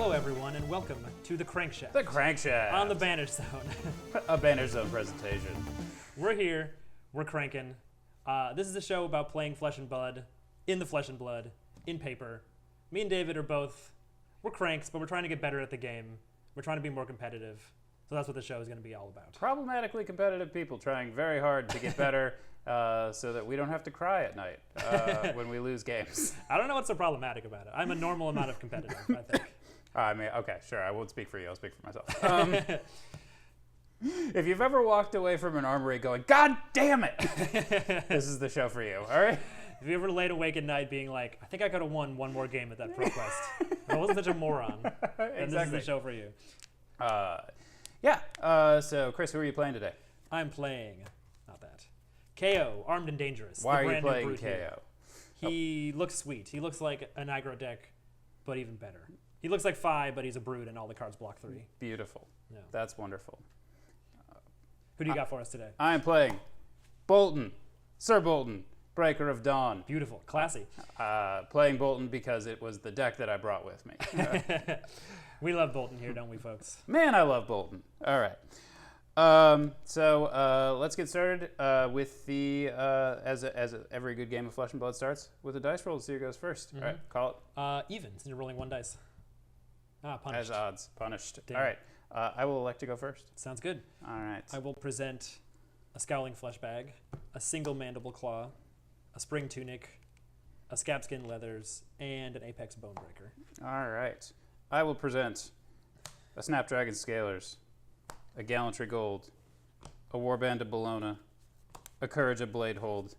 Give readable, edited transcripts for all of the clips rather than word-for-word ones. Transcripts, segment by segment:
Hello, everyone, and welcome to the Crankshaft. The Crankshaft. On the Banner Zone. A Banner Zone presentation. We're here. We're cranking. This is a show about playing Flesh and Blood, in the Flesh and Blood, in paper. Me and David are both, we're cranks, but we're trying to get better at the game. We're trying to be more competitive. So that's what the show is going to be all about. Problematically competitive people trying very hard to get better so that we don't have to cry at night when we lose games. I don't know what's so problematic about it. I'm a normal amount of competitive, I think. I mean, okay, sure. I won't speak for you. I'll speak for myself. If you've ever walked away from an armory going, God damn it, this is the show for you, all right? Have you ever laid awake at night being like, I think I could have won one more game at that Pro Quest. I wasn't such a moron. And Exactly. this is the show for you. So, Chris, who are you playing today? I'm playing, not that, Kayo, Armed and Dangerous. Why the are you brand new playing brute hero. Kayo? He looks sweet. He looks like an aggro deck, but even better. He looks like 5, but he's a brute, and all the cards block 3. Beautiful. Yeah. That's wonderful. Who do you got for us today? I am playing Boltyn, Sir Boltyn, Breaker of Dawn. Beautiful. Classy. Playing Boltyn because it was the deck that I brought with me. We love Boltyn here, don't we, folks? Man, I love Boltyn. All right. So let's get started with the, as every good game of Flesh and Blood starts, with a dice roll to see who goes first. Mm-hmm. All right, call it. Even, since you're rolling 1 dice. Punished. As odds. Punished. Damn. All right. I will elect to go first. Sounds good. All right. I will present a Scowling Flesh Bag, a single Mandible Claw, a Spring Tunic, a Scabskin Leathers, and an Apex Bonebreaker. All right. I will present a Snapdragon Scalers, a Gallantry Gold, a Warband of Bologna, a Courage of Bladehold,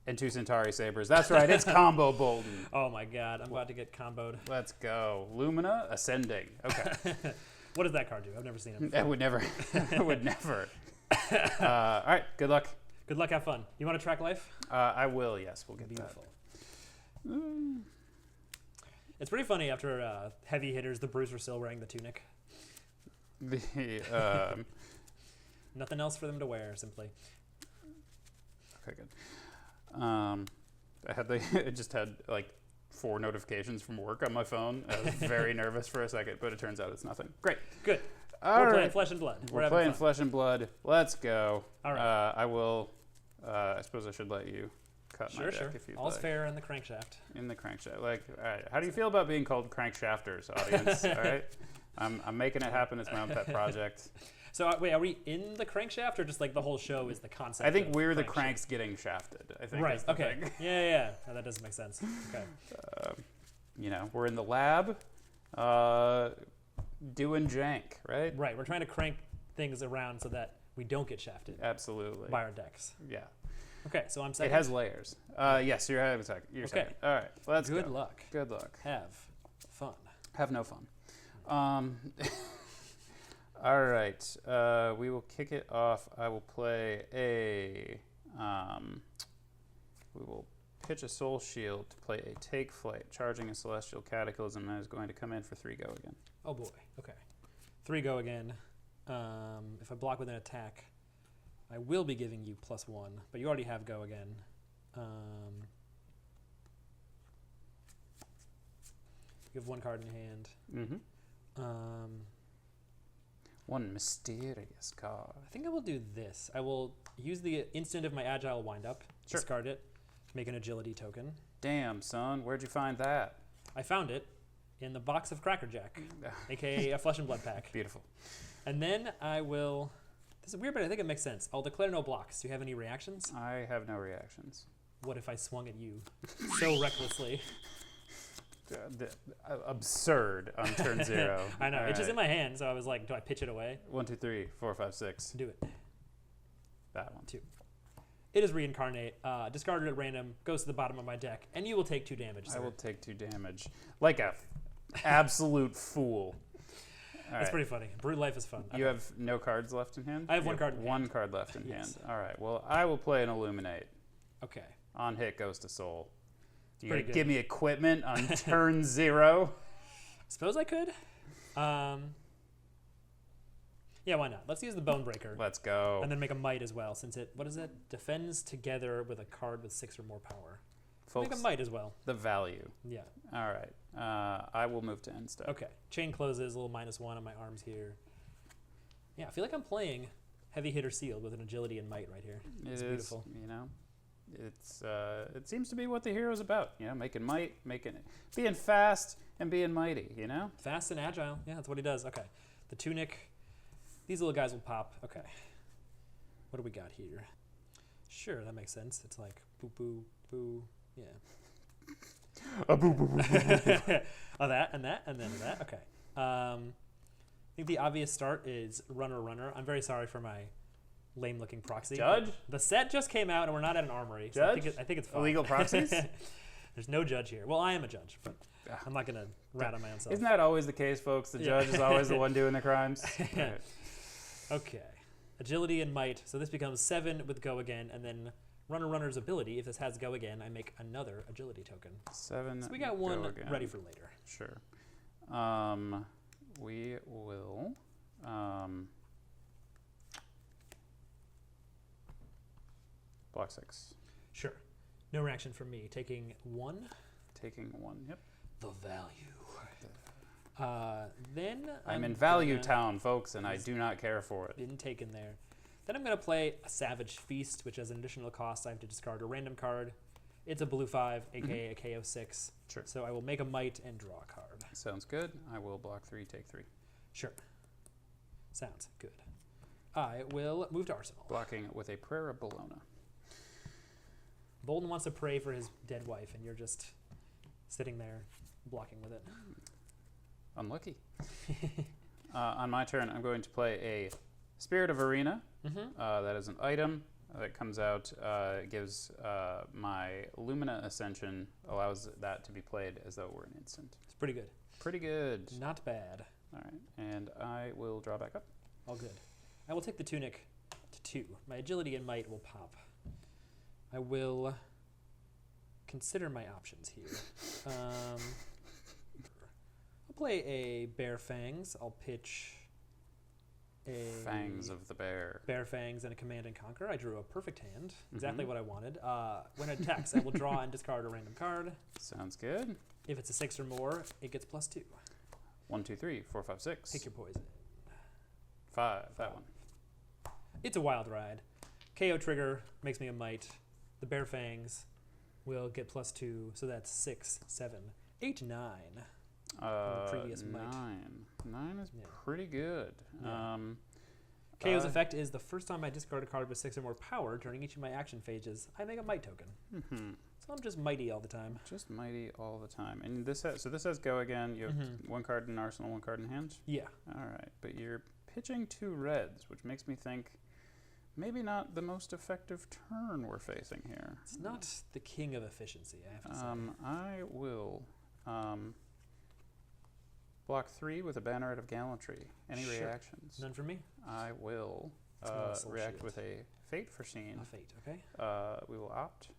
and 2 Centauri Sabers. That's right, it's Combo Boltyn. Oh my god, I'm about to get comboed. Let's go. Lumina Ascending. Okay. What does that card do? I've never seen it. I would never. I would never. All right, good luck. Good luck, have fun. You want to track life? I will, yes. We'll get Beautiful. that. It's pretty funny after heavy hitters, the Bruce were still wearing the tunic. Nothing else for them to wear, simply. Okay, good. I just had like 4 notifications from work on my phone. I was very nervous for a second, but it turns out it's nothing. Great. Good. All We're playing right. Flesh and Blood. We're playing fun. Flesh and Blood. Let's go. All right. I will. I suppose I should let you cut my Sure, deck sure. if you'd All's like. fair in the crankshaft. In the crankshaft. Like, all right. How do you feel about being called Crankshafters, audience? All right. I'm making it happen. It's my own pet project. So wait, are we in the crankshaft or just like the whole show is the concept? I think of we're the crankshaft? cranks getting shafted. I think. Right. Is the Okay. thing. Yeah. No, that does make sense. Okay. You know, we're in the lab, doing jank, right? Right. We're trying to crank things around so that we don't get shafted Absolutely. by our decks. Yeah. Okay. So I'm second. It has layers. Yes, you're ahead of a second. You're Okay. second. All right. Let's Good go. luck. Good luck. Have fun. Have no fun. All right. We will kick it off. I will play a. We will pitch a Soul Shield to play a Take Flight, charging a Celestial Cataclysm, and is going to come in for 3 go again. Oh boy. Okay. 3 go again. If I block with an attack, I will be giving you +1, but you already have go again. You have 1 card in hand. Mm-hmm. 1 mysterious card. I think I will do this. I will use the instant of my Agile Wind-Up, Sure. discard it, make an Agility token. Damn, son, where'd you find that? I found it in the box of Cracker Jack, aka a Flesh and Blood pack. Beautiful. And then I will... This is weird, but I think it makes sense. I'll declare no blocks. Do you have any reactions? I have no reactions. What if I swung at you so recklessly? Absurd on turn 0. I know. All It's just right. in my hand, so I was like, do I pitch it away? 1, 2, 3, 4, 5, 6. Do it. That one. 2. It is Reincarnate. Discarded at random, goes to the bottom of my deck, and you will take 2 damage, sir. I will take 2 damage. Like a absolute fool. All That's right. pretty funny. Brute Life is fun. You have no cards left in hand? I have You 1 card in hand. 1 card left in Yes. hand. All right. Well, I will play an Illuminate. Okay. On hit goes to Soul. Do you Pretty gonna good. give me equipment on turn 0? Suppose I could. Yeah, why not? Let's use the Bonebreaker. Let's go. And then make a Might as well, since it, what is it? Defends together with a card with 6 or more power. folks. Make a might as well. The value. Yeah. All right. I will move to end step. Okay. Chain closes, a little -1 on my arms here. Yeah, I feel like I'm playing heavy hitter sealed with an agility and might right here. It's beautiful. You know, it seems to be what the hero's about. You know, making might, being fast and being mighty. You know, Fast and agile. Yeah, that's what he does. Okay. The tunic. These little guys will pop. Okay. What do we got here? Sure, that makes sense. It's like boo boo boo. Yeah. A boo boo boo. Oh, that and that and then that. Okay. I think the obvious start is runner. I'm very sorry for my lame-looking proxy. Judge? The set just came out and we're not at an armory. So Judge? I think it's fine. Illegal proxies? There's no judge here. Well, I am a judge, but I'm not gonna rat on my own self. Isn't that always the case, folks? The judge is always the one doing the crimes. Right. Okay. Agility and might. So this becomes 7 with go again, and then runner's ability. If this has go again, I make another agility token. 7. So we got one ready for later. Sure. We will. Block 6. Sure. No reaction from me. Taking 1. Taking 1. Yep. The value. Then I'm in Value Town, folks, and I do not care for it. Been taken there. Then I'm going to play a Savage Feast, which has an additional cost. I have to discard a random card. It's a blue 5, aka a KO 6. Sure. So I will make a might and draw a card. Sounds good. I will block 3, take 3. Sure. Sounds good. I will move to Arsenal. Blocking with a Prayer of Bologna. Boltyn wants to pray for his dead wife, and you're just sitting there blocking with it. Unlucky. On my turn, I'm going to play a Spirit of Arena. That is an item that comes out, gives my Lumina Ascension, allows that to be played as though it were an instant. It's pretty good. Pretty good. Not bad. All right, and I will draw back up. All good. I will take the tunic to 2. My agility and might will pop. I will consider my options here. I'll play a Bear Fangs. I'll pitch a Fangs of the Bear. Bear Fangs and a Command and Conquer. I drew a perfect hand. Exactly what I wanted. When it attacks, I will draw and discard a random card. Sounds good. If it's a 6 or more, it gets +2. 1, 2, 3, 4, 5, 6. Pick your poison. 5. That one. It's a wild ride. KO trigger makes me a might. The Bear Fangs will get +2, so that's 6, 7, 8, 9. Previous might. 9. 9 is pretty good. Yeah. KO's effect is the first time I discard a card with 6 or more power during each of my action phases, I make a might token. So I'm just mighty all the time. Just mighty all the time. And this has, so this has go again. You have 1 card in arsenal, 1 card in hand? Yeah. All right. But you're pitching 2 reds, which makes me think maybe not the most effective turn we're facing here. It's not the king of efficiency, I have to say. I will block 3 with a Banneret of Gallantry. Any reactions? None for me. I will react with a Fate Foreseen. A fate, okay. We will opt.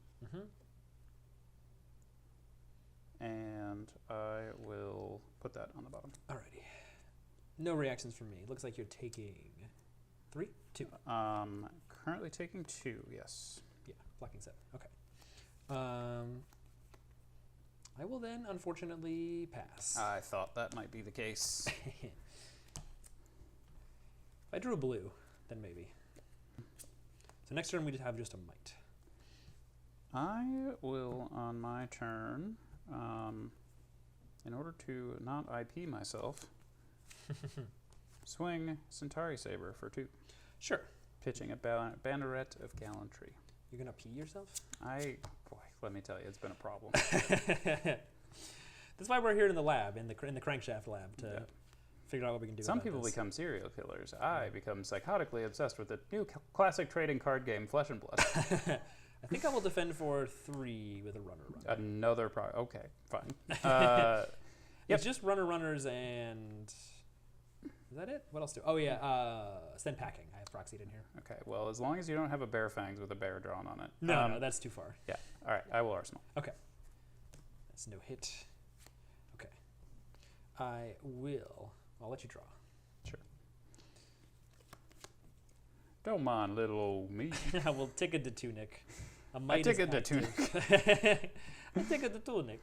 And I will put that on the bottom. Alrighty. No reactions from me. Looks like you're taking 3, 2. Currently taking 2, yes. Yeah, blocking 7. Okay. I will then, unfortunately, pass. I thought that might be the case. If I drew a blue, then maybe. So next turn we just have just a might. I will, on my turn, in order to not IP myself, swing Centauri Saber for 2. Sure. Pitching a Banneret of Gallantry. You're going to pee yourself? Boy, let me tell you, it's been a problem. That's why we're here in the lab, in the Crankshaft lab, to figure out what we can do. Some people become serial killers. I become psychotically obsessed with the new classic trading card game, Flesh and Blood. I think I will defend for 3 with a runner. Another okay, fine. It's just runners and... Is that it? What else do? Oh yeah, send packing. I have proxied in here. Okay, well, as long as you don't have a Bear Fangs with a bear drawn on it. No, that's too far. Yeah, all right, I will Arsenal. Okay. That's no hit. Okay. I'll let you draw. Sure. Don't mind little old me. I will take a tunic. A might take is it to active. I take it to tunic.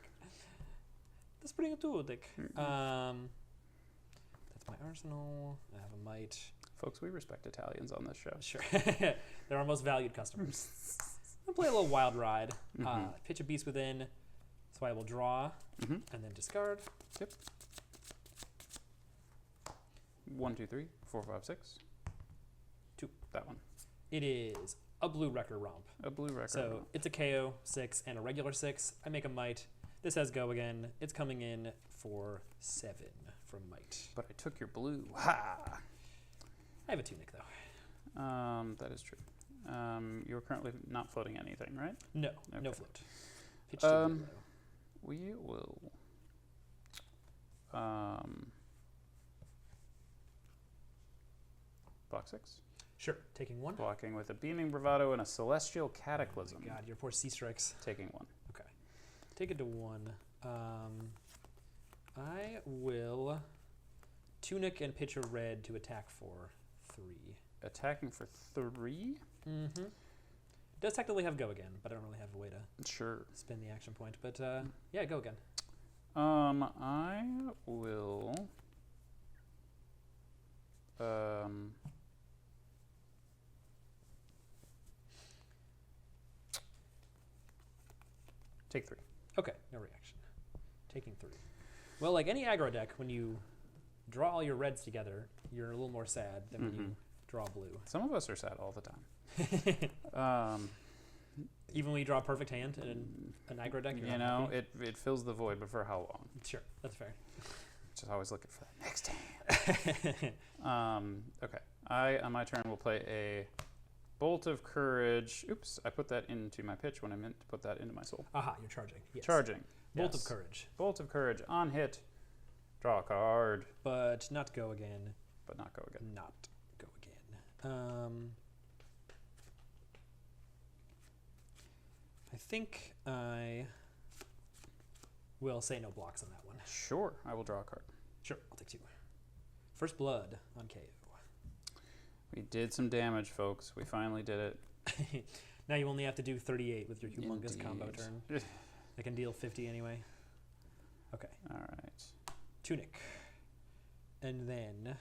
The spring tunic. That's my arsenal. I have a might. Folks, we respect Italians on this show. Sure. They're our most valued customers. I'll play a little wild ride. Pitch a beast within. So I will draw and then discard. Yep. 1, 2, 3, 4, 5, 6. 2. That one. It is a blue Wrecker Romp. A blue record. So it's a KO 6 and a regular 6. I make a might. This has go again. It's coming in for 7 from might. But I took your blue. Ha! I have a tunic though. That is true. You're currently not floating anything, right? No, Okay. no float. Pitch to blue, though. We will. Block 6. Sure, taking 1. Blocking with a Beaming Bravado and a Celestial Cataclysm. Oh my God, your poor sea strikes. Taking 1. Okay, take it to 1. I will tunic and pitch a red to attack for 3. Attacking for 3? Mm-hmm. Does technically have go again, but I don't really have a way to Sure. spend the action point. But yeah, go again. I will. Take 3. Okay, no reaction. Taking 3. Well, like any aggro deck, when you draw all your reds together, you're a little more sad than when you draw blue. Some of us are sad all the time. Even when you draw a perfect hand in an aggro deck, you're You not know, happy? it fills the void, but for how long? Sure, that's fair. Just always looking for that next hand. Okay. I, on my turn, will play a Bolt of Courage. Oops, I put that into my pitch when I meant to put that into my soul. Aha, you're charging. Yes. Charging. Bolt Yes. of Courage. Bolt of Courage on hit. Draw a card, But not go again. but not go again. Not go again. I think I will say no blocks on that one. Sure, I will draw a card. Sure, I'll take 2. First blood on KO. We did some damage, folks. We finally did it. Now you only have to do 38 with your humongous combo Indeed. turn. I can deal 50 anyway. Okay. All right. Tunic. And then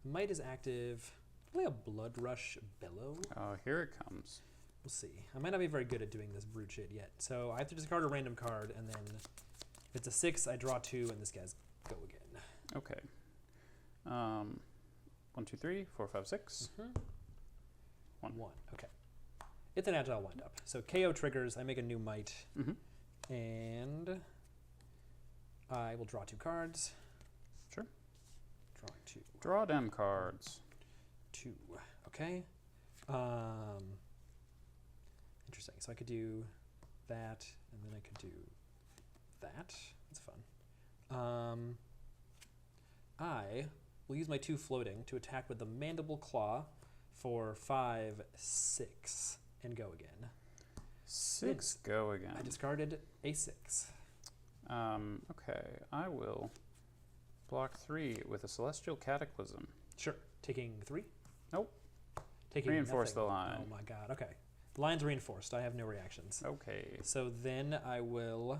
might is active. Play a Blood Rush Bellow. Oh, here it comes. We'll see. I might not be very good at doing this brute shit yet. So I have to discard a random card, and then if it's a 6, I draw 2, and this guy's go again. Okay. 1, 2, 3, 4, 5, 6. 1. 1. Okay. It's an agile windup. So KO triggers. I make a new might, and I will draw 2 cards. Sure. Drawing 2. Draw them cards. 2. Okay. Interesting. So I could do that, and then I could do that. That's fun. I will use my 2 floating to attack with the Mandible Claw for 5, 6, and go again. 6, go again. I discarded a 6. Okay, I will block 3 with a Celestial Cataclysm. Sure. Taking 3? Nope. Taking Reinforce nothing. the line. Oh my god. Okay. The line's reinforced. I have no reactions. Okay. So then I will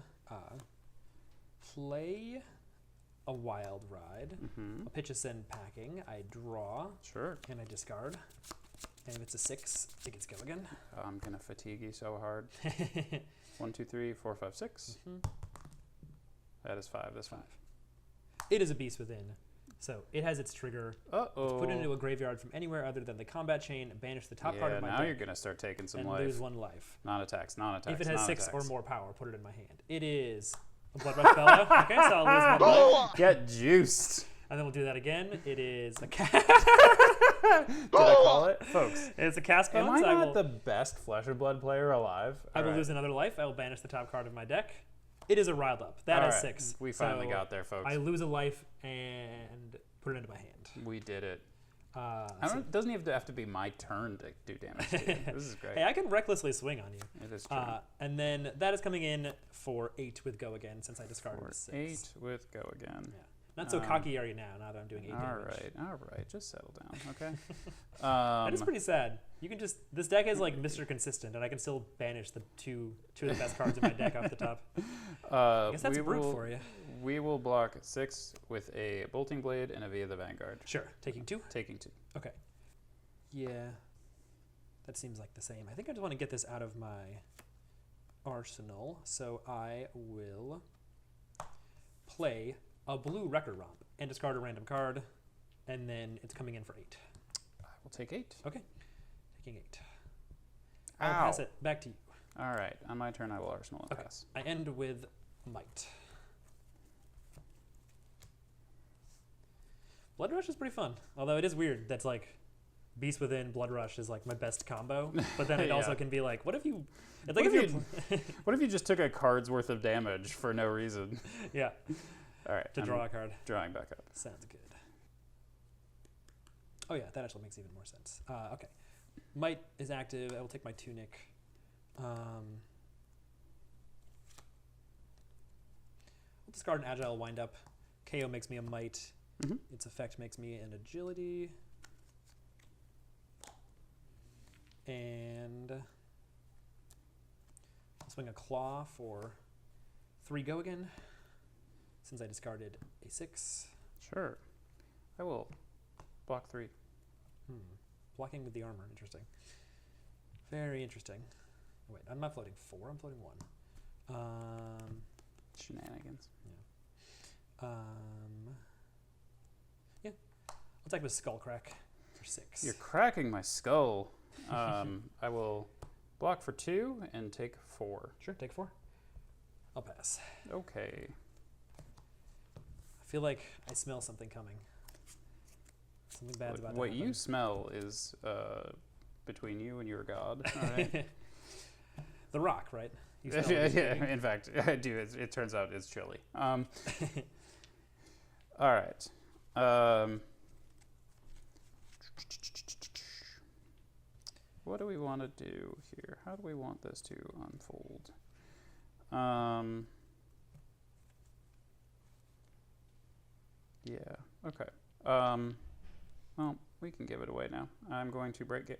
play a Wild Ride. I'll pitch a Send Packing. I draw. Sure. And I discard. And if it's a 6, it gets go again. I'm going to fatigue you so hard. 1, 2, 3, 4, 5, 6. That is 5. That's 5. It is a Beast Within. So it has its trigger. Uh-oh. Put it into a graveyard from anywhere other than the combat chain, banish the top part of my now deck, you're going to start taking some and life. lose 1 life. Non-attacks, non-attacks, If it has 6 non-attacks. or more power, put it in my hand. It is a Blood Rush Bellow. Okay, so I'll lose 1 life. Get juiced. And then we'll do that again. It is a cast. Did I call it? Folks, It's a cast am bones. I not the best Flesh or Blood player alive? I will lose another life. I will banish the top card of my deck. It is a riled up. That has 6. We finally So got there, folks. I lose a life and put it into my hand. We did it. So- It doesn't even have to be my turn to do damage to you. This is great. Hey, I can recklessly swing on you. It is true. And then that is coming in for 8 with go again since I discarded a 6. 8 with go again. Yeah. Not so cocky are you now that I'm doing 8 damage. All right. Just settle down, okay? That is pretty sad. You can just, this deck is like Mr. Consistent, and I can still banish the two of the best cards in my deck off the top. I guess that's brute for you. We will block 6 with a Bolting Blade and a Via the Vanguard. Sure. Taking 2? Taking 2. Okay. Yeah. That seems like the same. I think I just want to get this out of my arsenal, so I will play a blue Wrecker Romp and discard a random card, and then it's coming in for 8. I will take 8. Okay. Taking 8. I'll pass it back to you. All right. On my turn, I will arsenal and pass. I end with Might. Blood Rush is pretty fun, although it is weird. That's like Beast Within, Blood Rush is like my best combo, but then it also can be like, what if you... It's like what if you just took a card's worth of damage for no reason? Yeah. All right. To draw a card. Drawing back up. Sounds good. Oh yeah, that actually makes even more sense. Okay. Might is active. I will take my Tunic. We'll discard an Agile Wind-Up. Kayo makes me a Might. Mm-hmm. Its effect makes me an Agility. And I'll swing a Claw for 3 go again, since I discarded a 6. Sure. I will block 3. Blocking with the armor. Interesting. Very interesting. Oh, wait, I'm not floating 4. I'm floating 1. Shenanigans. Yeah. I'll take with Skull Crack for 6. You're cracking my skull. I will block for 2 and take 4. Sure, take 4. I'll pass. Okay. I feel like I smell something coming. Something bad's about to What happen. you smell is between you and your god. All right. The Rock, right? You smell Yeah, in fact, I do. It turns out it's chilly. All right. What do we want to do here? How do we want this to unfold? Yeah, okay. Well, we can give it away now. I'm going to break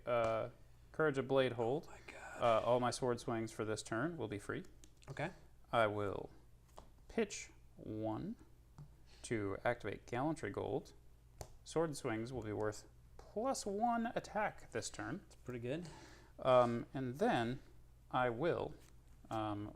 Courage of Blade Hold. Oh my god. All my sword swings for this turn will be free. Okay. I will pitch 1 to activate Gallantry Gold. Sword swings will be worth +1 attack this turn. It's pretty good. And then I will,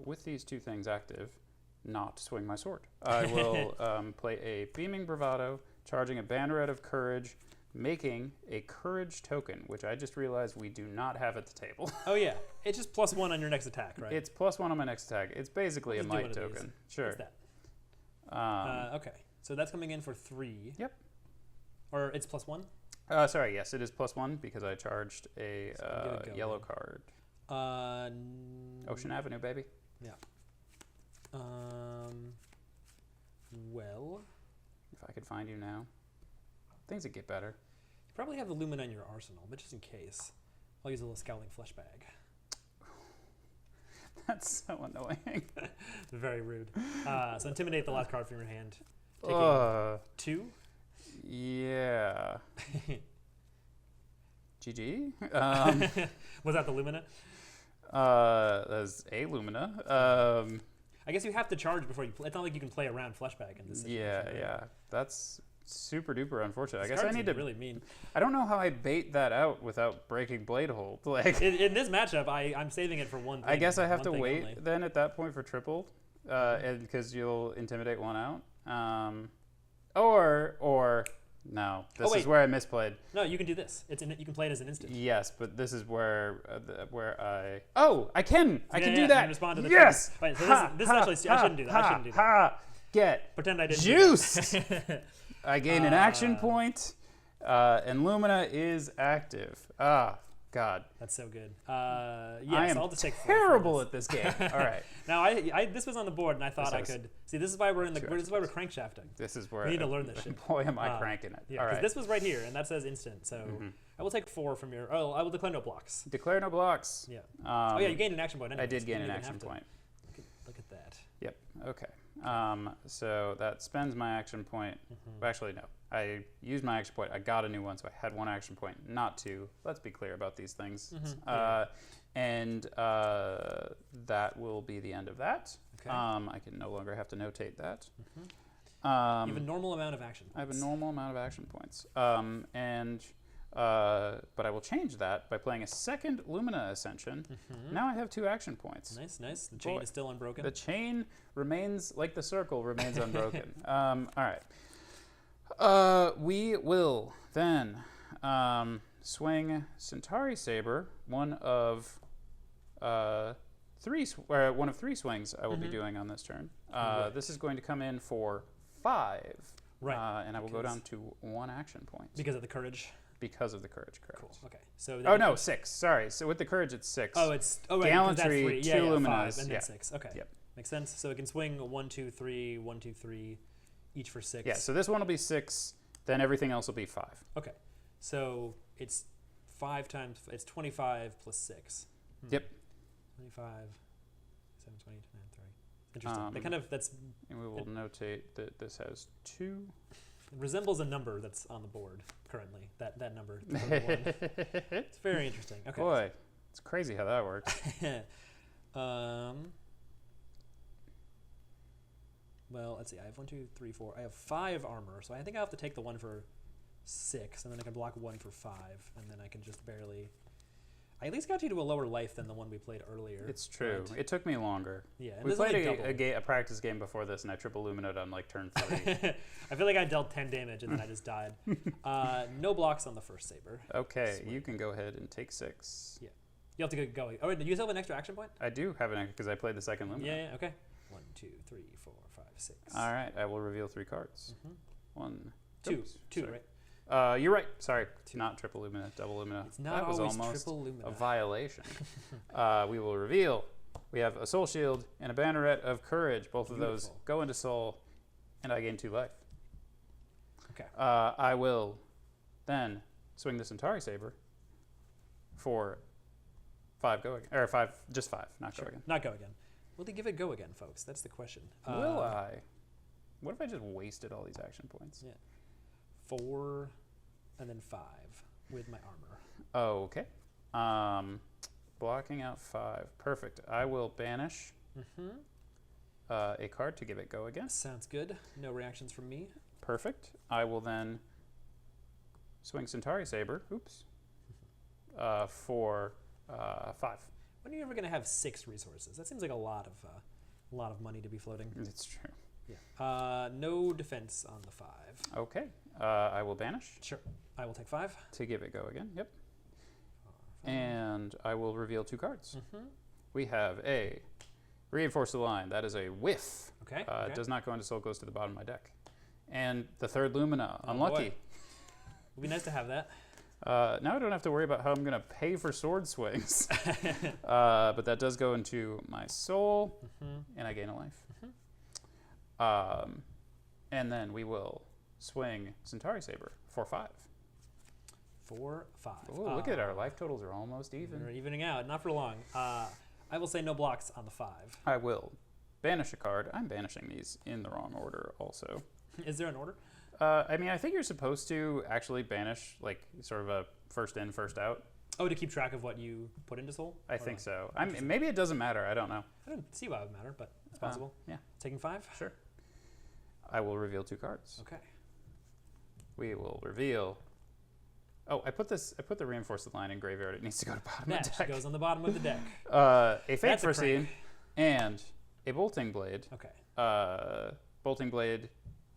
with these 2 things active, not swing my sword. I will play a Beaming Bravado, charging a Banneret of Courage, making a Courage token, which I just realized we do not have at the table. Oh yeah, it's just +1 on your next attack, right? It's +1 on my next attack. It's basically a Might token. Sure. What's that? Okay, so that's coming in for 3. Yep. Or it's +1? Sorry, yes, it is +1 because I charged a yellow card. Ocean Avenue, baby. Yeah. Well, if I could find you now. Things would get better. You probably have the Lumina in your arsenal, but just in case, I'll use a little Scowling Flesh Bag. That's so annoying. Very rude. So Intimidate the last card from your hand. Taking 2? Yeah. GG? Was that the Lumina? That's a Lumina. I guess you have to charge before you play. It's not like you can play around Fleshbag in this situation. Yeah. That's super duper unfortunate. This I guess I need to really mean. I don't know how I bait that out without breaking Blade Hold. Like in this matchup, I'm saving it for one thing. I guess I have to wait only. then at that point for triple, and because you'll intimidate 1 out. Or no, this is where I misplayed. No, you can do this. You can play it as an instant. Yes, but this is where I can do You that. can respond to the yes. Wait, so this is actually I shouldn't do that. I shouldn't do that. Get pretend I didn't. Juiced. I gain an action point, and Lumina is active. God. That's so good. I Yes, am I'll just take 4 terrible at this game. All right. Now, this was on the board, and I thought I could see. This is why we're in the. This is why we're crankshafting. This is where we need to learn this shit. Boy, am I cranking it! Yeah, all right. This was right here, and that says instant. So I will take 4 from your. Oh, I will declare no blocks. Declare no blocks. Yeah. Oh yeah, you gained an action point. Anyways, I did gain an action point. Look at that. Yep. Okay. So that spends my action point. Actually, no. I used my action point. I got a new one, so I had 1 action point, not 2. Let's be clear about these things. And that will be the end of that. Okay. I can no longer have to notate that. You have a normal amount of action points. I have a normal amount of action points. But I will change that by playing a second Lumina Ascension. Now I have 2 action points. Nice, nice. The chain is still unbroken. The chain remains, like the circle, remains unbroken. All right. We will then swing Centauri Saber, one of 3 swings I will be doing on this turn. This is going to come in for 5. Right. And I will go down to 1 action point. Because of the courage? Because of the courage, correct. Cool. Okay. So oh, no, 6. Sorry. So with the courage, it's 6. Oh, it's... Oh, right. Gallantry, that's 2 5, Luminas. and then 6. Okay. Yep. Makes sense. So it can swing 1, 2, 3, 1, 2, 3, each for 6. Yeah, so this one will be 6, then everything else will be 5. Okay. So it's 5 times... It's 25 plus 6. Yep. 25, 7, 20, 29, 30. Interesting. That kind of... That's... And we will notate that this has 2... It resembles a number that's on the board currently. That number. The number 1. It's very interesting. Okay. Boy, it's crazy how that works. Well, let's see. I have 1, 2, 3, 4. I have 5 armor, so I think I'll have to take the one for 6, and then I can block 1 for 5, and then I can just barely... I at least got you to a lower life than the one we played earlier. It's true. It took me longer. Yeah, and we played a a practice game before this, and I triple luminoed on like turn 3. I feel like I dealt 10 damage, and then I just died. No blocks on the first saber. Okay, you can go ahead and take 6. Yeah. You have to get going. Oh, wait, do you still have an extra action point? I do have an because I played the second lumina. Yeah, okay. 1, 2, 3, 4, 5, 6. All right, I will reveal 3 cards. 1, 2, right? You're right. Sorry, not triple lumina, double lumina. It's not that was always almost triple lumina. a violation. We will reveal. We have a soul shield and a banneret of courage. Both of those go into soul, and I gain 2 life. Okay. I will then swing the Centauri Saber for 5 go again, or 5, just 5, not go again. Not go again. Will they give it go again, folks? That's the question. Will I? What if I just wasted all these action points? Yeah. 4 and then 5 with my armor. Oh, okay. Blocking out 5. Perfect. I will banish a card to give it go again. Sounds good. No reactions from me. Perfect. I will then swing Centauri Saber. Oops. For 5. When are you ever going to have 6 resources? That seems like a lot of money to be floating. It's true. Yeah. No defense on the 5. Okay. I will banish. Sure. I will take 5. To give it go again. Yep. And I will reveal 2 cards. We have a Reinforce the Line. That is a whiff. Okay. It does not go into soul, goes to the bottom of my deck. And the 3rd Lumina. Oh, unlucky. Boy. It would be nice to have that. Now I don't have to worry about how I'm going to pay for sword swings. But that does go into my soul, and I gain a life. And then we will swing Centauri Saber for 5. 4, 5. Oh, look at our life totals are almost even. We're evening out. Not for long. I will say no blocks on the 5. I will banish a card. I'm banishing these in the wrong order also. Is there an order? I mean, I think you're supposed to actually banish, like, sort of a first in, first out. Oh, to keep track of what you put into soul? I think so. Maybe it doesn't matter. I don't know. I don't see why it would matter, but it's possible. Yeah. Taking 5? Sure. I will reveal 2 cards. Okay. We will reveal... Oh, I put the Reinforced Line in graveyard. It needs to go to bottom of the deck. Goes on the bottom of the deck. A Fate Foreseen and a Bolting Blade. Okay. Bolting Blade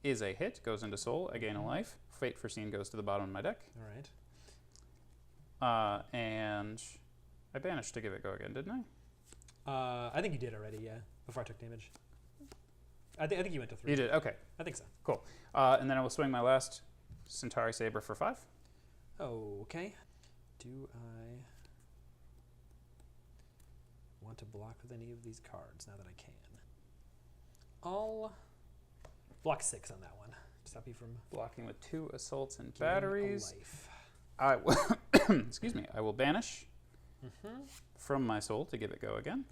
is a hit, goes into soul, I gain a life. Fate Foreseen goes to the bottom of my deck. All right. And I banished to give it go again, didn't I? I think you did already, yeah, before I took damage. I think you went to 3. You did, okay. I think so. Cool. And then I will swing my last Centauri Saber for 5. Okay. Do I want to block with any of these cards now that I can? I'll block 6 on that one. Stop you from blocking with 2 assaults and batteries. A life. I will excuse me. I will banish from my soul to give it go again.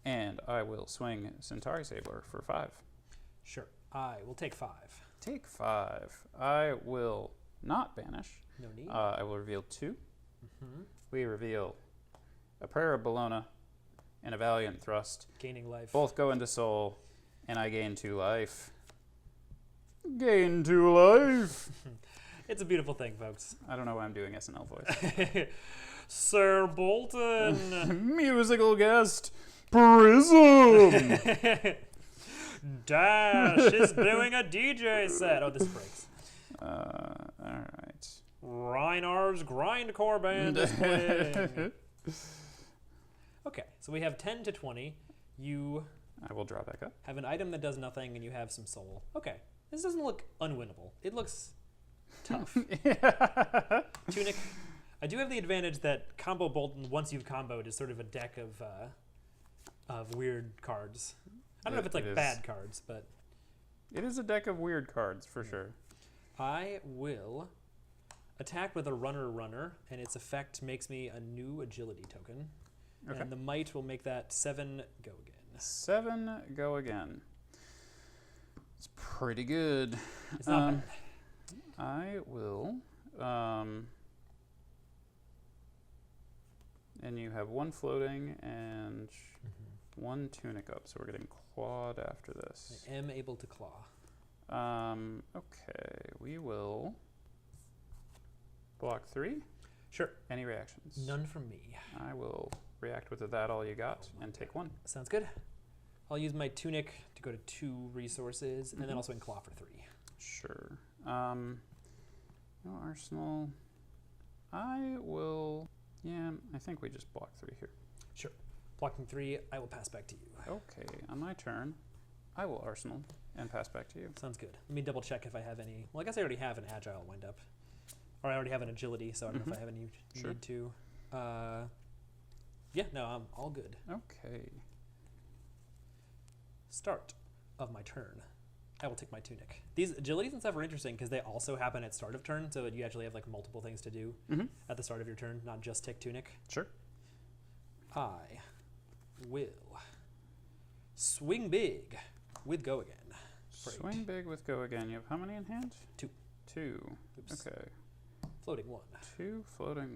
And I will swing Centauri Saber for 5. Sure. I will take 5. Take 5. I will not banish. No need. I will reveal 2. Mm-hmm. We reveal a Prayer of Boltyn and a Valiant Thrust. Gaining life. Both go into soul, and I gain 2 life. Gain 2 life. It's a beautiful thing, folks. I don't know why I'm doing SNL voice. Sir Boltyn. Musical guest, Prism. Dash is doing a DJ set. Oh, this breaks. All right. Reinar's Grindcore Band is playing. Okay, so we have 10 to 20. You I will draw back up. have an item that does nothing, and you have some soul. Okay, this doesn't look unwinnable. It looks tough. Tunic. I do have the advantage that Combo Boltyn, once you've comboed, is sort of a deck of weird cards. I don't know if it's like bad cards, but It is a deck of weird cards, for sure. I will attack with a runner, and its effect makes me a new agility token. Okay. And the might will make that 7 go again. 7 go again. It's pretty good. It's not bad. I will, and you have 1 floating and 1 tunic up, so we're getting quad after this. I am able to claw. Okay, we will block 3. Sure. Any reactions? None from me. I will react with a that all you got and take 1. Sounds good. I'll use my tunic to go to 2 resources, and then I'll swing claw for 3. Sure. No arsenal. I will. Yeah, I think we just block 3 here. Sure. Blocking 3, I will pass back to you. Okay, on my turn, I will arsenal and pass back to you. Sounds good. Let me double check if I have any. Well, I guess I already have an agile wind up. Or I already have an agility, so I don't know if I have any Sure. need to. Yeah, no, I'm all good. Okay. Start of my turn. I will take my tunic. These agilities and stuff are interesting because they also happen at start of turn, so you actually have like multiple things to do at the start of your turn, not just take tunic. Sure. I will swing big with go again. Swing big with go again. You have how many in hand? 2. 2. Oops. Okay. Floating 1. 2 floating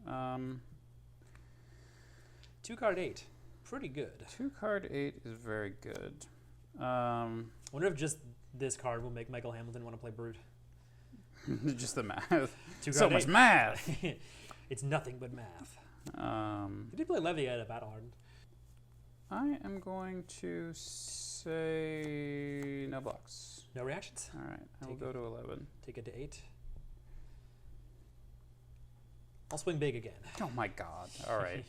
1. 2 card 8. Pretty good. 2 card 8 is very good. Wonder if just this card will make Michael Hamilton want to play Brute. Just the math. 2 So card much 8. math. It's nothing but math. Did he play Levy at a battle hardened? I am going to say no blocks. No reactions. All right, I will go to 11. Take it to 8. I'll swing big again. Oh my god. All right.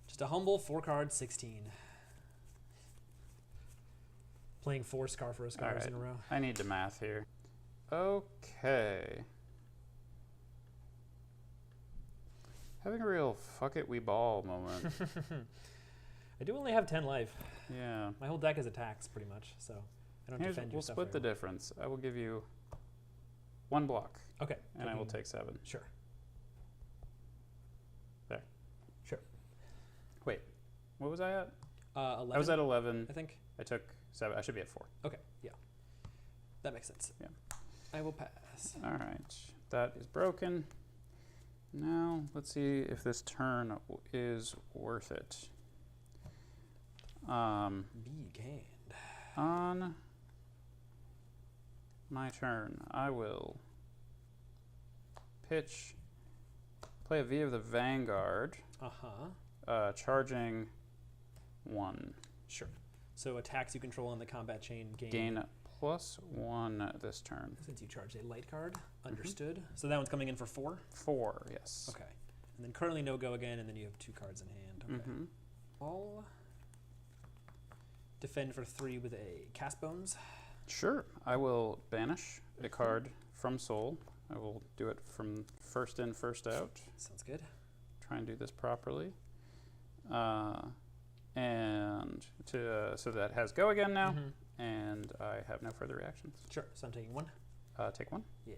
Just a humble 4 card 16. Playing 4 Scarferous cards right. in a row. I need to math here. Okay. Having a real fuck it we ball moment. I do only have 10 life. Yeah. My whole deck is attacks pretty much, so I don't defend your We'll stuff split the very difference. I will give you 1 block, well. Okay. and I will take 7. Sure. There. Sure. Wait, what was I at? 11. I was at 11. I think. I took 7. I should be at 4. Okay, yeah. That makes sense. Yeah. I will pass. All right, that is broken. Now, let's see if this turn is worth it. Big hand. On my turn, I will play a V of the Vanguard, charging 1. Sure. So attacks you control on the combat chain Gain +1 this turn. Since you charge a light card. Understood. So that one's coming in for 4? 4, yes. Okay. And then currently no go again, and then you have 2 cards in hand. Okay. I'll defend for 3 with a Cast Bones. Sure. I will banish a card from Soul. I will do it from first in, first out. Sounds good. Try and do this properly. And so that has go again now, and I have no further reactions. Sure. So I'm taking 1. Take 1. Yeah.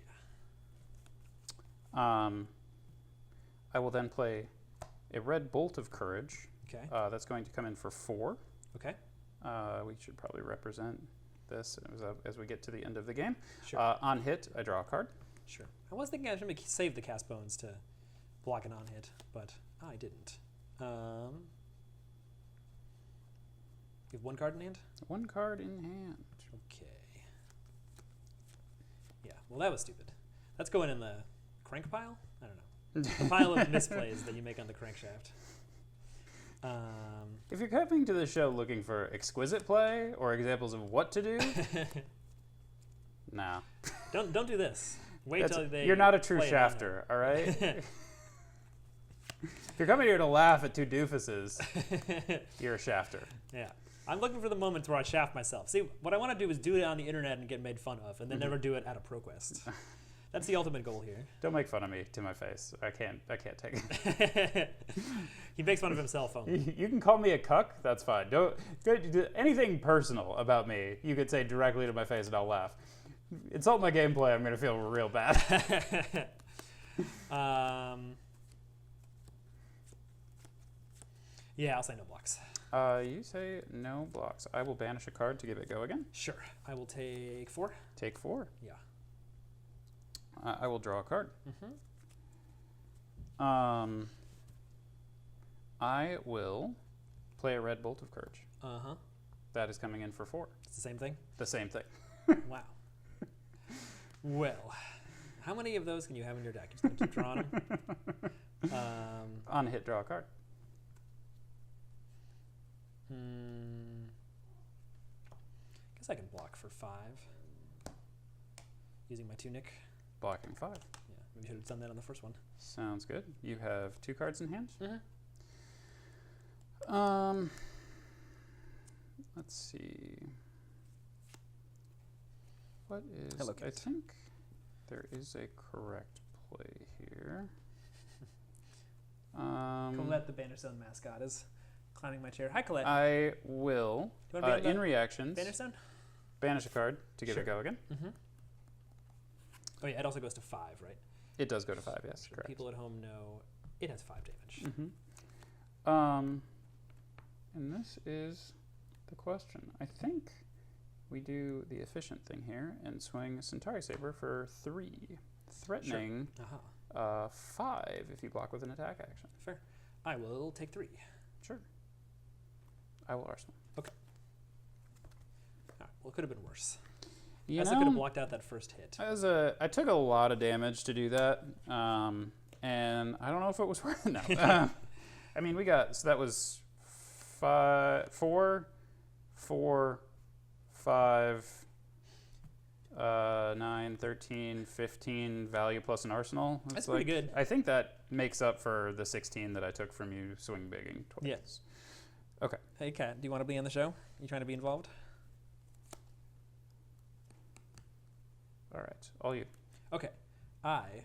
I will then play a red Bolt of Courage Okay. That's going to come in for 4. Okay. We should probably represent this as we get to the end of the game. Sure. On hit, I draw a card. Sure. I was thinking I should save the cast bones to block an on hit, but I didn't. You have 1 card in hand? 1 card in hand. Okay. Yeah, well, that was stupid. That's going in the crank pile? I don't know. The pile of misplays that you make on the crankshaft. If you're coming to the show looking for exquisite play or examples of what to do, nah. Don't do this. Wait till they. You're not a true play it shafter, all right? If you're coming here to laugh at 2 doofuses, you're a shafter. Yeah. I'm looking for the moments where I shaft myself. See, what I want to do is do it on the internet and get made fun of, and then never do it at a ProQuest. That's the ultimate goal here. Don't make fun of me to my face. I can't take it. He makes fun of himself only. You can call me a cuck. That's fine. Don't do anything personal about me. You could say directly to my face, and I'll laugh. Insult my gameplay. I'm gonna feel real bad. Yeah, I'll say no blocks. You say no blocks. I will banish a card to give it go again. Sure. I will take 4. Take 4. Yeah. I will draw a card. I will play a red Bolt of Courage. That is coming in for 4. It's the same thing? The same thing. Wow. Well, how many of those can you have in your deck? You're just going to keep drawing them? On hit, draw a card. Guess I can block for 5. Using my tunic. Blocking 5. Yeah, maybe should have done that on the first one. Sounds good. You have 2 cards in hand. Let's see. What is? Hello, I Kate. think there is a correct play here. Colette, the Bannerstone mascot, is climbing my chair. Hi, Colette. I will, Do you wanna be on in the reactions, Bannerstone? banish a card to give Sure. it go again. Oh yeah, it also goes to 5, right? It does go to 5, yes, So correct. people at home know it has 5 damage. And this is the question. I think we do the efficient thing here and swing Centauri Saber for 3, threatening 5 if you block with an attack action. Fair. I will take 3. Sure. I will arsenal. Okay. All right. Well, it could have been worse. You I know, could have blocked out that first hit. I took a lot of damage to do that, and I don't know if it was worth it. No. I mean, so that was 4, 5, 9, 13, 15 value plus an arsenal. That's pretty good. I think that makes up for the 16 that I took from you swing bigging twice. Yes. Okay. Hey, Kat, do you want to be on the show? You trying to be involved? All right. All you. Okay. I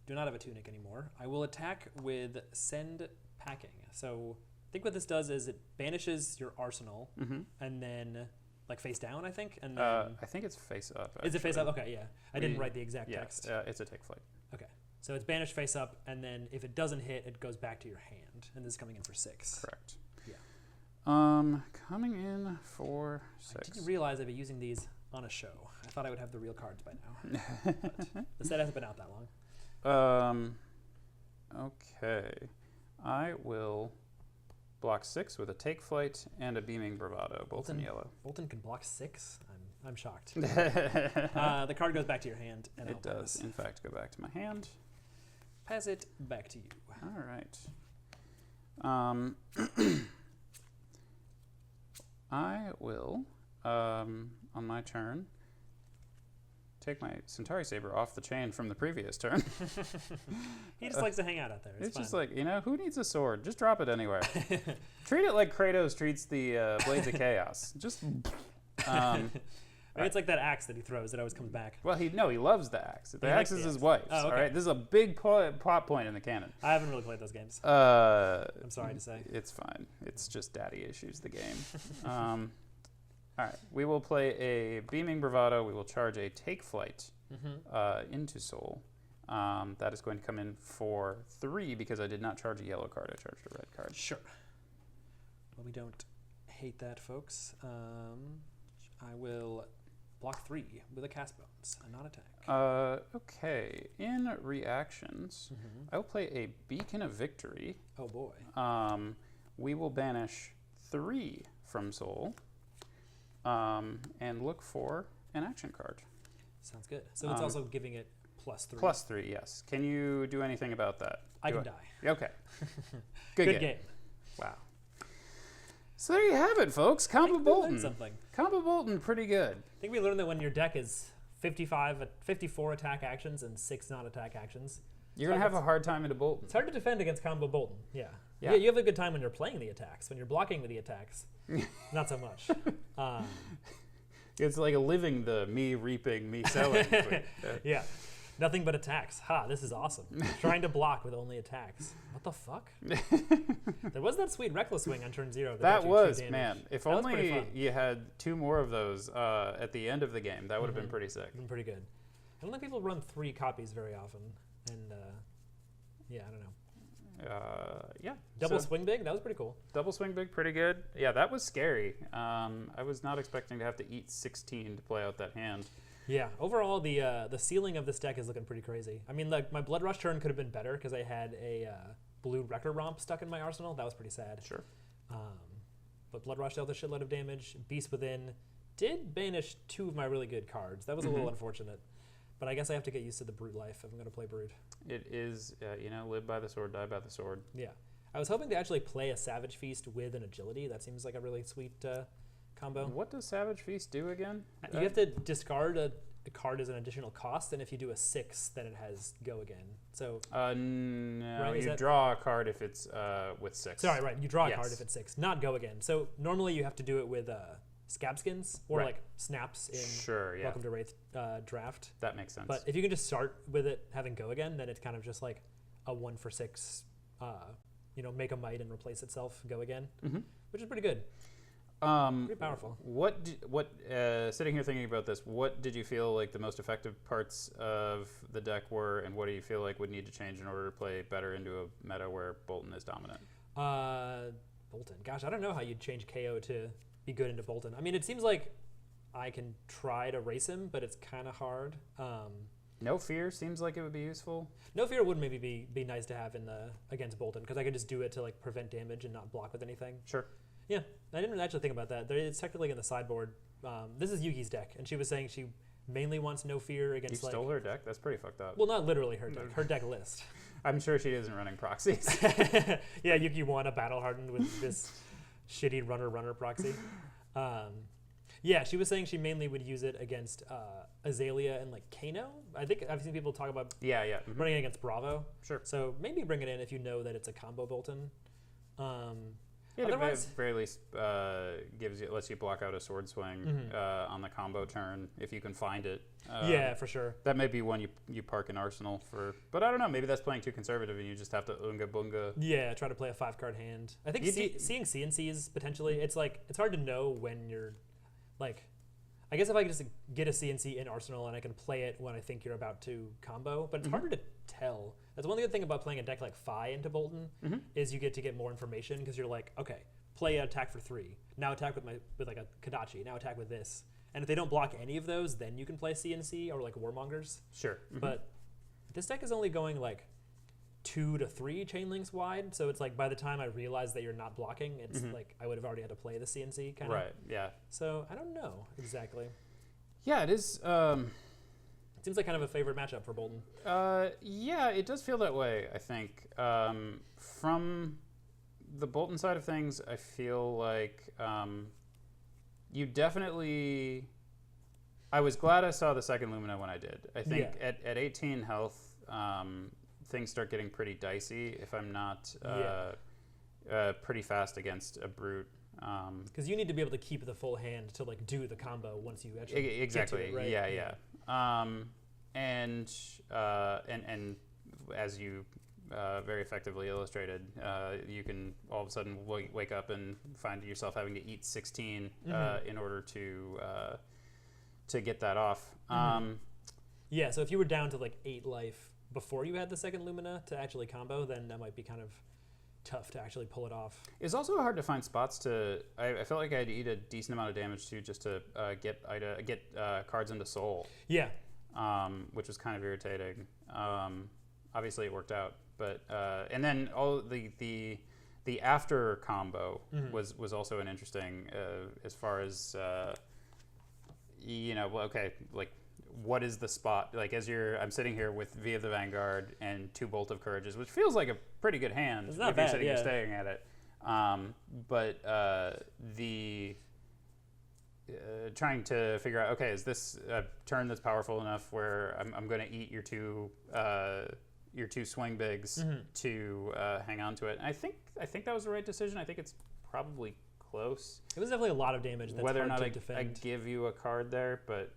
do not have a tunic anymore. I will attack with Send Packing. So I think what this does is it banishes your arsenal and then, like, face down, I think? And then I think it's face up. is it face up? Okay, yeah. I didn't write the exact Yeah, text. it's a take flight. Okay. So it's banished face up, and then if it doesn't hit, it goes back to your hand. And this is coming in for 6. Correct. Yeah. Coming in for 6. I didn't realize I'd be using these on a show. I thought I would have the real cards by now. But the set hasn't been out that long. Okay. I will block 6 with a take flight and a beaming bravado, both in yellow. Boltyn can block 6? I'm shocked. The card goes back to your hand. And It does, in fact, go back to my hand. Pass it back to you. All right. I will, on my turn, take my Centauri Saber off the chain from the previous turn. He just likes to hang out there. It's just like, who needs a sword? Just drop it anywhere. Treat it like Kratos treats the Blades of Chaos. Just, Maybe it's like that axe that he throws that always comes back. well, he loves the axe. The He axe likes is the his axe. wife's. Oh, okay. All right, this is a big plot point in the canon. I haven't really played those games. I'm sorry to say. It's fine. It's just daddy issues, the game. All right, we will play a Beaming Bravado. We will charge a Take Flight into Soul. That is going to come in for 3 because I did not charge a yellow card. I charged a red card. Sure. Well, we don't hate that, folks. I will block 3 with a cast bones, a non-attack. Okay. In reactions, I will play a Beacon of Victory. Oh boy. We will banish 3 from Soul, and look for an action card. Sounds good. So it's also giving it +3. +3, yes. Can you do anything about that? I can die. Okay. Good game. Wow. So there you have it, folks. Combo Boltyn. Something. Combo Boltyn, pretty good. I think we learned that when your deck is 54 attack actions and 6 non-attack actions, You're going to have a hard time into Boltyn. it's hard to defend against combo Boltyn. Yeah. Yeah. You have a good time when you're playing the attacks. When you're blocking with the attacks, not so much. It's like living the me reaping, me selling. Yeah. Nothing but attacks. Ha, this is awesome. Trying to block with only attacks. What the fuck? There was that sweet Reckless Swing on turn 0. That was, man. If that only you had 2 more of those at the end of the game, that would have been pretty sick. Been pretty good. I don't think people run 3 copies very often. And, yeah, I don't know. Yeah. Double Swing Big? That was pretty cool. Double Swing Big, pretty good. Yeah, that was scary. I was not expecting to have to eat 16 to play out that hand. Yeah, overall, the ceiling of this deck is looking pretty crazy. I mean, like my Blood Rush turn could have been better because I had a blue Wrecker Romp stuck in my arsenal. That was pretty sad. Sure. But Blood Rush dealt a shitload of damage. Beast Within did banish 2 of my really good cards. That was a little unfortunate. But I guess I have to get used to the Brute life if I'm going to play Brute. It is, live by the sword, die by the sword. Yeah. I was hoping to actually play a Savage Feast with an Agility. That seems like a really sweet combo. What does Savage Feast do again? You have to discard a card as an additional cost, and if you do a 6, then it has Go Again. So no, right, you draw a card if it's with 6. Sorry, right. You draw a card if it's 6, not Go Again. So normally you have to do it with Scab Skins or like Snaps in Welcome to Wraith draft. That makes sense. But if you can just start with it having Go Again, then it's kind of just like a 1 for 6, make a might and replace itself, Go Again, which is pretty good. Pretty powerful. Sitting here thinking about this, what did you feel like the most effective parts of the deck were, and what do you feel like would need to change in order to play better into a meta where Boltyn is dominant? Boltyn. Gosh, I don't know how you'd change Kayo to be good into Boltyn. I mean, it seems like I can try to race him, but it's kind of hard. No Fear seems like it would be useful. No Fear would maybe be nice to have in against Boltyn, because I could just do it to like prevent damage and not block with anything. Sure. Yeah, I didn't actually think about that. It's technically in the sideboard. This is Yuki's deck, and she was saying she mainly wants No Fear against. You stole her deck? That's pretty fucked up. Well, not literally her deck. Her deck list. I'm sure she isn't running proxies. Yeah, Yuki won a Battle Hardened with this shitty runner proxy. Yeah, she was saying she mainly would use it against Azalea and like Kano. I think I've seen people talk about running it against Bravo. Sure. So maybe bring it in if you know that it's a combo Boltyn. Otherwise, at the very least, lets you block out a sword swing on the combo turn if you can find it. Yeah, for sure. That may be one you park in Arsenal for, but I don't know. Maybe that's playing too conservative, and you just have to unga bunga. Yeah, try to play a 5-card hand. I think seeing CNCs potentially. It's hard to know when you're like. I guess if I could just get a CNC in Arsenal and I can play it when I think you're about to combo, but it's harder to tell. That's one good thing about playing a deck like Fi into Boltyn is you get more information because you're like, okay, play an attack for 3. Now attack with like a Kadachi. Now attack with this. And if they don't block any of those, then you can play CNC or like Warmongers. Sure. But this deck is only going like 2 to 3 chain links wide, so it's like by the time I realize that you're not blocking, it's like I would have already had to play the CNC kind of. Right. Yeah. So I don't know exactly. Yeah, it is. It seems like kind of a favorite matchup for Boltyn. Yeah, it does feel that way, I think. From the Boltyn side of things, I feel like you definitely... I was glad I saw the second Lumina when I did. I think at 18 health, things start getting pretty dicey if I'm not pretty fast against a Brute. Because you need to be able to keep the full hand to like do the combo once you actually exactly get to it, right? Yeah. And as you very effectively illustrated, you can all of a sudden wake up and find yourself having to eat 16 in order to get that off. Yeah, so if you were down to like 8 life before you had the second Lumina to actually combo, then that might be kind of tough to actually pull it off. It's also hard to find spots to. I felt like I had to eat a decent amount of damage too, just to get cards into soul. Yeah. Which was kind of irritating. Obviously, it worked out, but and then all the after combo was also an interesting as far as okay, like what is the spot? Like I'm sitting here with V of the Vanguard and 2 Bolt of Courages, which feels like a pretty good hand it's not if bad, you're sitting yeah. here staring at it. But the trying to figure out, okay, is this a turn that's powerful enough where I'm going to eat your two swing bigs to hang on to it? And I think that was the right decision. I think it's probably close. It was definitely a lot of damage. That's whether or hard not to defend. I give you a card there, but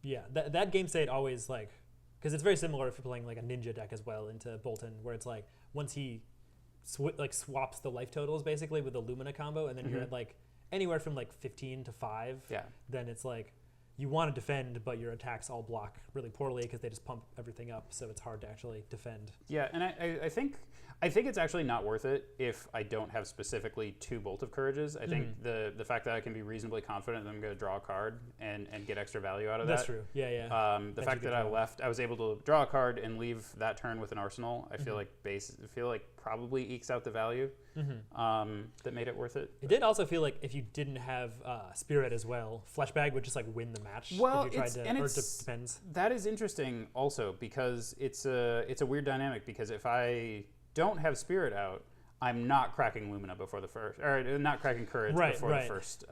yeah, that game state always like, because it's very similar if you're playing like a ninja deck as well into Boltyn, where it's like once he swaps the life totals basically with the Lumina combo, and then you're at like anywhere from like 15 to 5. Yeah. Then it's like you want to defend, but your attacks all block really poorly because they just pump everything up, so it's hard to actually defend. Yeah, and I think it's actually not worth it if I don't have specifically 2 Bolt of Courages. I think the fact that I can be reasonably confident that I'm going to draw a card and get extra value out of That's that. true. Yeah. The fact that I was able to draw a card and leave that turn with an arsenal, I feel like probably ekes out the value that made it worth it. It did also feel like if you didn't have Spirit as well, Fleshbag would just like win the match. Well, if you tried to, or it depends. That is interesting also because it's a weird dynamic, because if I don't have Spirit out, I'm not cracking Lumina before the first, or not cracking Courage before the first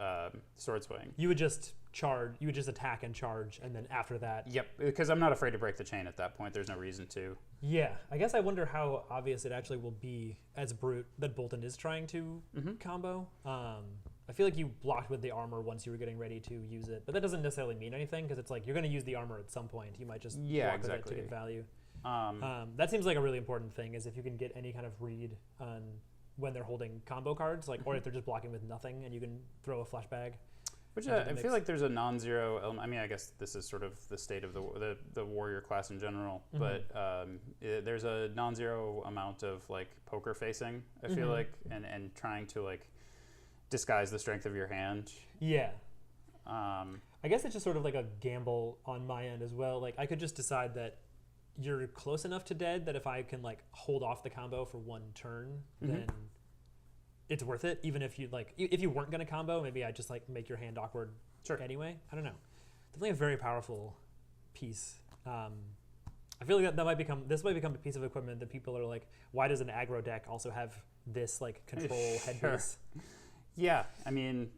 Sword Swing. You would just charge. You would just attack and charge, and then after that. Yep, because I'm not afraid to break the chain at that point. There's no reason to. Yeah, I guess I wonder how obvious it actually will be as Brute that Boltyn is trying to combo. I feel like you blocked with the armor once you were getting ready to use it, but that doesn't necessarily mean anything because it's like you're going to use the armor at some point. You might just block with it to get value. That seems like a really important thing, is if you can get any kind of read on when they're holding combo cards, like or if they're just blocking with nothing and you can throw a Fleshbag. Which I feel like there's a non-zero element. I mean, I guess this is sort of the state of the warrior class in general, but there's a non-zero amount of like poker facing, I feel like, and trying to like disguise the strength of your hand. Yeah. I guess it's just sort of like a gamble on my end as well. Like I could just decide that you're close enough to dead that if I can like hold off the combo for 1 turn, then it's worth it. Even if you if you weren't going to combo, maybe I just like make your hand awkward anyway. I don't know. Definitely a very powerful piece. I feel like this might become a piece of equipment that people are like, why does an aggro deck also have this like control headpiece? Yeah, I mean,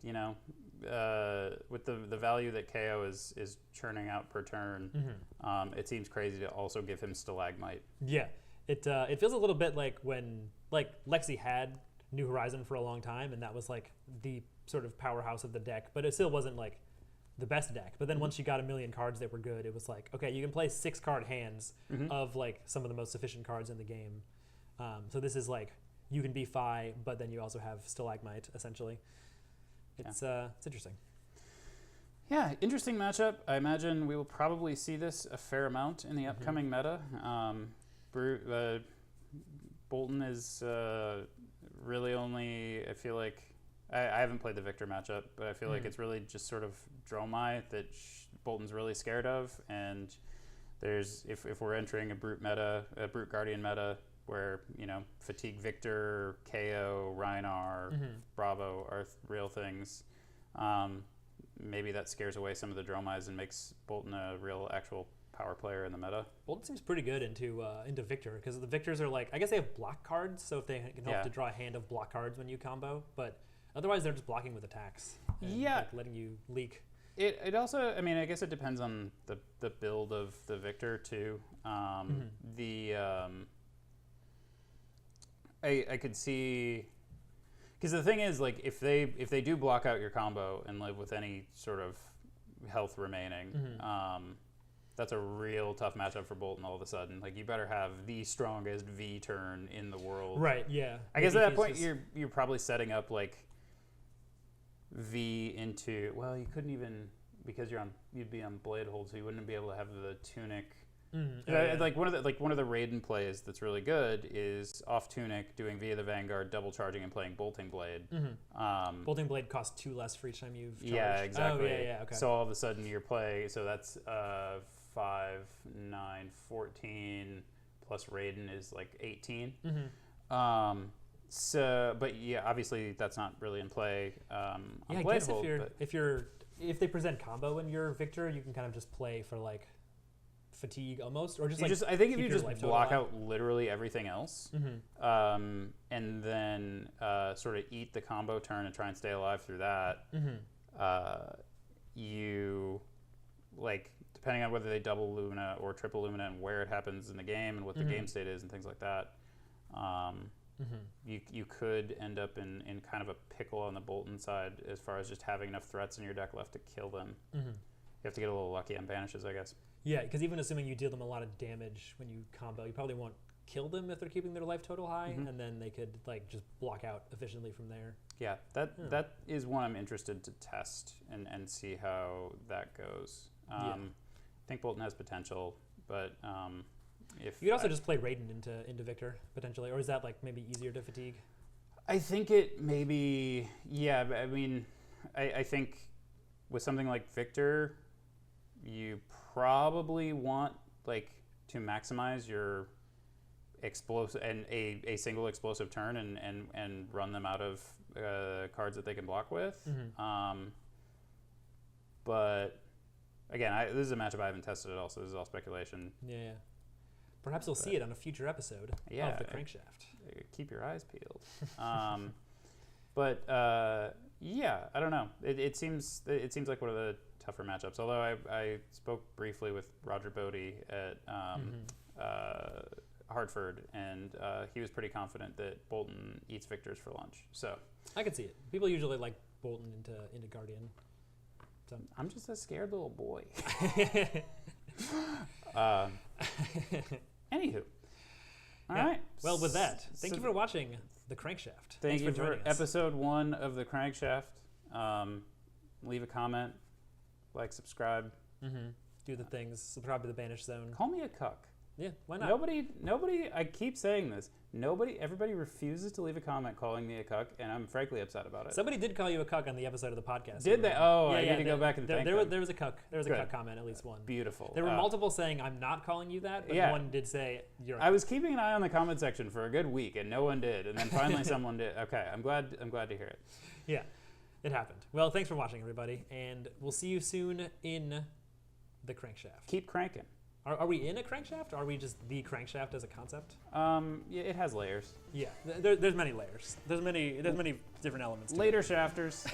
with the value that Kayo is churning out per turn, it seems crazy to also give him Stalagmite. Yeah, it feels a little bit like when Lexi had New Horizon for a long time, and that was like the sort of powerhouse of the deck, but it still wasn't like the best deck. But then once you got a million cards that were good, it was like, okay, you can play 6 card hands of like some of the most efficient cards in the game. So this is like, you can be Fi, but then you also have Stalagmite, essentially. It's interesting. Yeah, interesting matchup. I imagine we will probably see this a fair amount in the upcoming meta. Boltyn is really only, I feel like, I haven't played the Victor matchup, but I feel like it's really just sort of Dromai that Boltyn's really scared of. And there's, if we're entering a Brute meta, a Brute Guardian meta, where, Fatigue Victor, KO, Rhinar, Bravo are real things. Maybe that scares away some of the Dromais and makes Boltyn a real actual power player in the meta. Boltyn seems pretty good into Victor, because the Victors are like, I guess they have block cards, so if they can help to draw a hand of block cards when you combo, but otherwise they're just blocking with attacks. And, letting you leak. It also, I mean, I guess it depends on the build of the Victor too. I could see, because the thing is, like, if they do block out your combo and live with any sort of health remaining, that's a real tough matchup for Boltyn all of a sudden. Like, you better have the strongest V turn in the world. Right, yeah. I guess at that point you're probably setting up like V into, well, you couldn't even, because you'd be on Blade Hold, so you wouldn't be able to have the Tunic Like one of the Raiden plays that's really good is off tunic, doing Via the Vanguard, double charging, and playing Bolting Blade. Bolting Blade costs 2 less for each time you've charged. Yeah, exactly. Oh, yeah, okay. So all of a sudden you're playing. So that's 5, 9, 14 plus Raiden is like 18. So, but yeah, obviously that's not really in play. I guess if they present combo and you're Victor, you can kind of just play for like fatigue almost, or just I think if you just block out out literally everything else, and then sort of eat the combo turn and try and stay alive through that, you like, depending on whether they double Lumina or triple Lumina and where it happens in the game and what the game state is and things like that, you could end up in kind of a pickle on the Boltyn side as far as just having enough threats in your deck left to kill them. You have to get a little lucky on banishes, I guess. Yeah, because even assuming you deal them a lot of damage when you combo, you probably won't kill them if they're keeping their life total high, and then they could like just block out efficiently from there. Yeah, that is one I'm interested to test and see how that goes. I think Boltyn has potential, but if you could also just play Raiden into Victor potentially, or is that like maybe easier to fatigue? I think it maybe, yeah. But I mean, I think with something like Victor, you probably want like to maximize your explosive and a single explosive turn and run them out of cards that they can block with. But again, this is a matchup I haven't tested at all, so this is all speculation. Yeah. Perhaps you'll see it on a future episode of the Crankshaft. Keep your eyes peeled. But yeah, I don't know. It seems like one of the tougher matchups. Although I spoke briefly with Roger Bodie at Hartford, and he was pretty confident that Boltyn eats Victors for lunch. So I could see it. People usually like Boltyn into Guardian. So I'm just a scared little boy. Anywho. All right. Well, with that, thank you for watching The Crankshaft. Thank you for joining us. episode 1 of The Crankshaft. Leave a comment, like, subscribe. Do the things. Subscribe to the Banished Zone. Call me a cuck. Yeah, why not? Nobody, I keep saying this, everybody refuses to leave a comment calling me a cuck, and I'm frankly upset about it. Somebody did call you a cuck on the episode of the podcast. Did they? Oh, I need to go back and thank them. There was a cuck. There was a cuck comment, at least one. Beautiful. There were multiple saying, I'm not calling you that, but one did say, you're a cuck. I was keeping an eye on the comment section for a good week, and no one did, and then finally someone did. Okay, I'm glad to hear it. Yeah, it happened. Well, thanks for watching, everybody, and we'll see you soon in the Crankshaft. Keep cranking. Are we in a crankshaft? Or are we just the crankshaft as a concept? Yeah, it has layers. Yeah, there's many layers. There's many different elements. Later shafters.